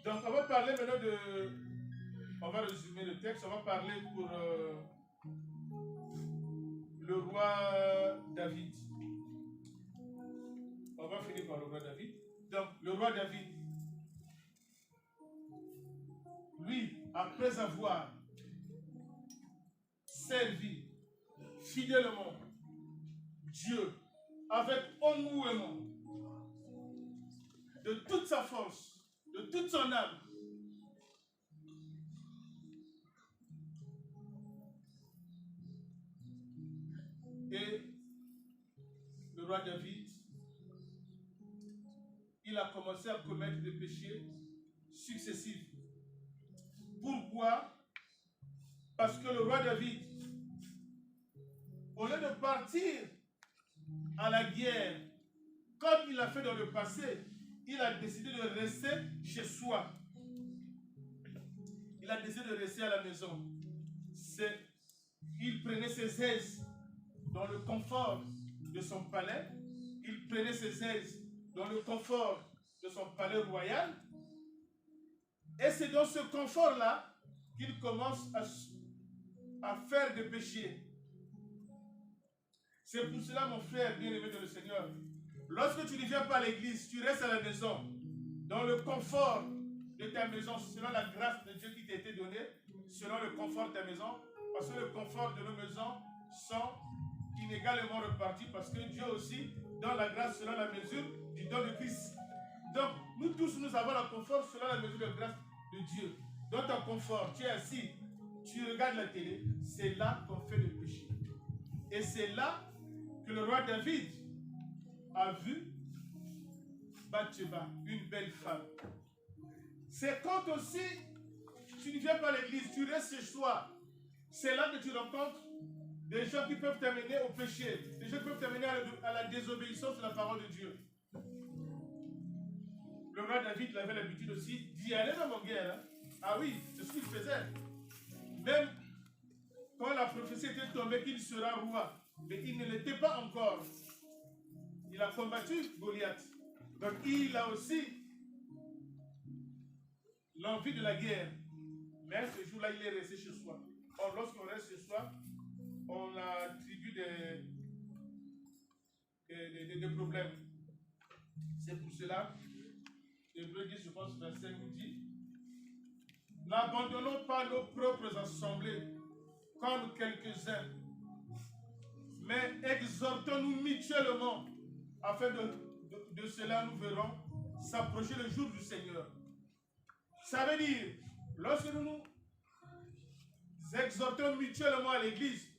Donc, on va parler maintenant de... On va résumer le texte. On va parler pour le roi David. On va finir par le roi David. Donc, le roi David, lui, après avoir servi fidèlement Dieu avec engouement, de toute sa force, de toute son âme, et le roi David, il a commencé à commettre des péchés successifs. Pourquoi? Parce que le roi David, au lieu de partir à la guerre, comme il l'a fait dans le passé, il a décidé de rester chez soi. Il a décidé de rester à la maison. Il prenait ses aises dans le confort de son palais. Il prenait ses aises dans le confort de son palais royal. Et c'est dans ce confort-là qu'il commence à faire des péchés. C'est pour cela, mon frère bien-aimé de le Seigneur, lorsque tu ne viens pas à l'église, tu restes à la maison, dans le confort de ta maison, selon la grâce de Dieu qui t'a été donnée, selon le confort de ta maison, parce que le confort de nos maisons sont inégalement repartis, parce que Dieu aussi donne la grâce selon la mesure du don de Christ. Donc, nous tous, nous avons le confort selon la mesure de grâce de Dieu. Dans ton confort, tu es assis, tu regardes la télé, c'est là qu'on fait le péché. Et c'est là que le roi David a vu Bathsheba, une belle femme. C'est quand aussi tu ne viens pas à l'église, tu restes chez toi. C'est là que tu rencontres des gens qui peuvent t'amener au péché, des gens qui peuvent t'amener à la désobéissance de la parole de Dieu. Le roi David avait l'habitude aussi d'y aller dans la guerre. Hein? Ah oui, c'est ce qu'il faisait. Même quand la prophétie était tombée qu'il sera roi, mais il ne l'était pas encore. Il a combattu Goliath. Donc il a aussi l'envie de la guerre. Mais ce jour-là, il est resté chez soi. Or, lorsqu'on reste chez soi, on attribue des problèmes. C'est pour cela, Hébreux 10, je pense, verset nous dit, n'abandonnons pas nos propres assemblées comme quelques-uns, mais exhortons-nous mutuellement, afin de cela nous verrons s'approcher le jour du Seigneur. Ça veut dire, lorsque nous nous exhortons mutuellement à l'église,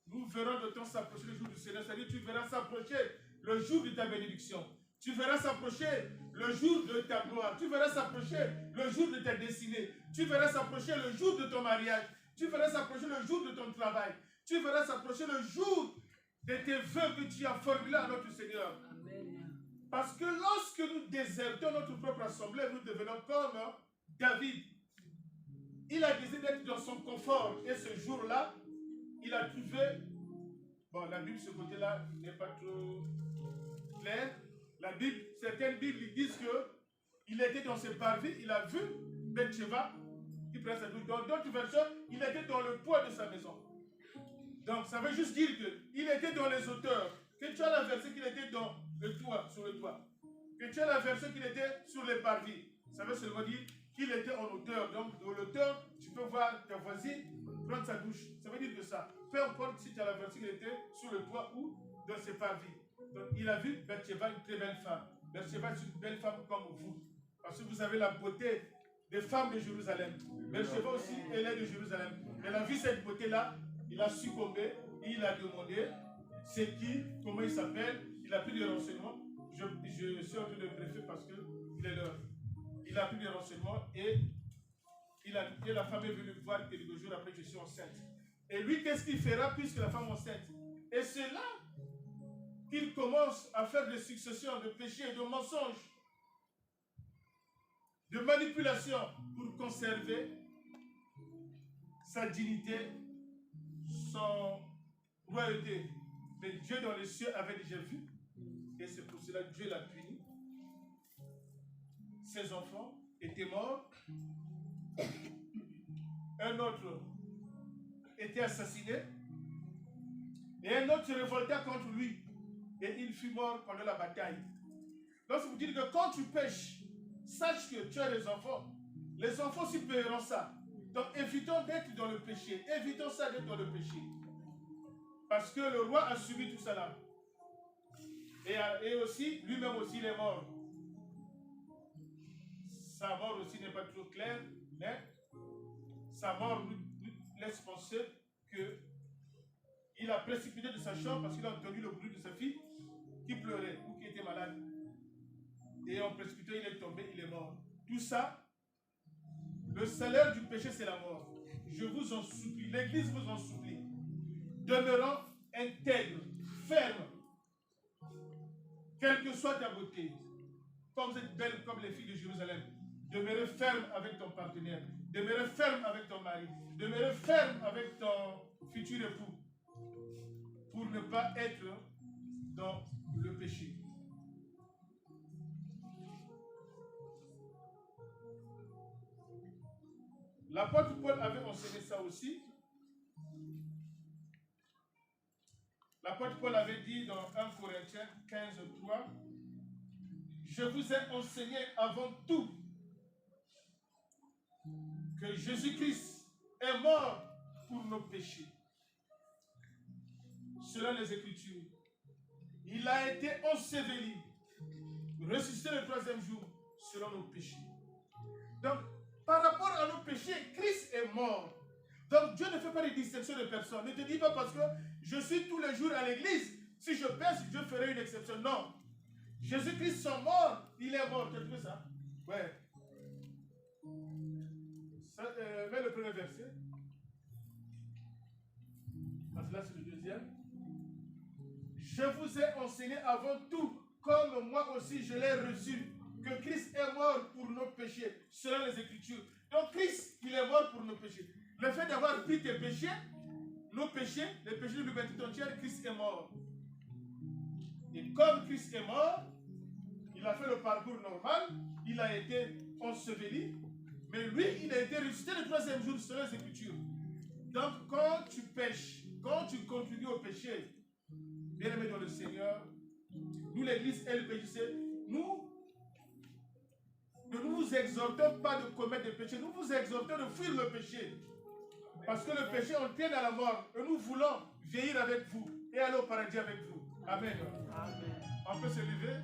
nous verrons de temps s'approcher le jour du Seigneur. C'est-à-dire, tu verras s'approcher le jour de ta bénédiction. Tu verras s'approcher le jour de ta gloire. Tu verras s'approcher le jour de ta destinée. Tu verras s'approcher le jour de ton mariage. Tu verras s'approcher le jour de ton travail. Tu verras s'approcher le jour de tes vœux que tu as formulés à notre Seigneur. Amen. Parce que lorsque nous désertons notre propre assemblée, nous devenons comme David. Il a décidé d'être dans son confort. Et ce jour-là, il a trouvé... Bon, la Bible, ce côté-là, n'est pas trop clair. La Bible, certaines Bibles disent qu'il était dans ses parvis, il a vu Bathsheba qui prend sa douche. Dans d'autres versions, il était dans le toit de sa maison. Donc, ça veut juste dire qu'il était dans les hauteurs. Que tu as la version qu'il était dans le toit, sur le toit. Que tu as la version qu'il était sur les parvis. Ça veut seulement dire qu'il était en hauteur. Donc, dans l'auteur, tu peux voir ta voisine prendre sa douche. Ça veut dire que ça. Peu importe si tu as la version qu'il était sur le toit ou dans ses parvis. Donc, il a vu Bathsheba, une très belle femme. Bathsheba est une belle femme comme vous. Parce que vous avez la beauté des femmes de Jérusalem. Bathsheba aussi, elle est de Jérusalem. Elle a vu cette beauté-là, il a succombé, et il a demandé c'est qui, comment il s'appelle, il a pris des renseignements. Je suis en train de briefer parce qu'il est l'heure. Il a pris des renseignements et la femme est venue me voir quelques jours après que je suis enceinte. Et lui, qu'est-ce qu'il fera puisque la femme est enceinte? Et c'est là qu'il commence à faire des successions de péchés, de mensonges, de manipulations pour conserver sa dignité, son royauté. Mais Dieu dans les cieux avait déjà vu, et c'est pour cela que Dieu l'a puni. Ses enfants étaient morts, un autre était assassiné, et un autre se révolta contre lui, et il fut mort pendant la bataille. Donc, vous dites que quand tu pêches, sache que tu as des enfants. Les enfants aussi paieront ça. évitons d'être dans le péché. Évitons ça d'être dans le péché. Parce que le roi a subi tout cela. Et aussi, lui-même aussi, il est mort. Sa mort aussi n'est pas toujours claire, mais sa mort nous laisse penser qu'il a précipité de sa chambre parce qu'il a entendu le bruit de sa fille qui pleurait ou qui était malade. Et en précipitant, il est tombé, il est mort. Tout ça, le salaire du péché, c'est la mort. Je vous en supplie, l'Église vous en supplie. Demeurons intègres, fermes, quelle que soit ta beauté. Comme vous êtes belle comme les filles de Jérusalem, demeurez ferme avec ton partenaire, demeurez ferme avec ton mari, demeurez ferme avec ton futur époux, pour ne pas être dans le péché. L'apôtre Paul avait enseigné ça aussi. L'apôtre Paul avait dit dans 1 Corinthiens 15, 3, je vous ai enseigné avant tout que Jésus-Christ est mort pour nos péchés. Selon les Écritures, il a été enseveli, ressuscité le 3e jour, selon nos péchés. Donc, par rapport à nos péchés, Christ est mort. Donc, Dieu ne fait pas de distinction de personne. Ne te dis pas parce que je suis tous les jours à l'église, si je pêche, Dieu ferait une exception. Non. Jésus-Christ est mort, il est mort. Tu as trouvé ça? Ouais. Mets le premier verset. Parce que là, c'est le deuxième. Je vous ai enseigné avant tout, comme moi aussi je l'ai reçu, que Christ est mort pour nos péchés, selon les Écritures. Donc Christ, il est mort pour nos péchés. Le fait d'avoir pris tes péchés, nos péchés, les péchés de l'humanité entière, Christ est mort. Et comme Christ est mort, il a fait le parcours normal, il a été enseveli, mais lui, il a été ressuscité le 3e jour selon les Écritures. Donc quand tu pêches, quand tu contribues au péché, bien aimé dans le Seigneur, nous l'Église LPJC, nous ne nous exhortons pas de commettre des péchés, nous vous exhortons de fuir le péché. Parce que le péché entraîne à la mort. Et nous voulons vieillir avec vous et aller au paradis avec vous. Amen. Amen. On peut se lever.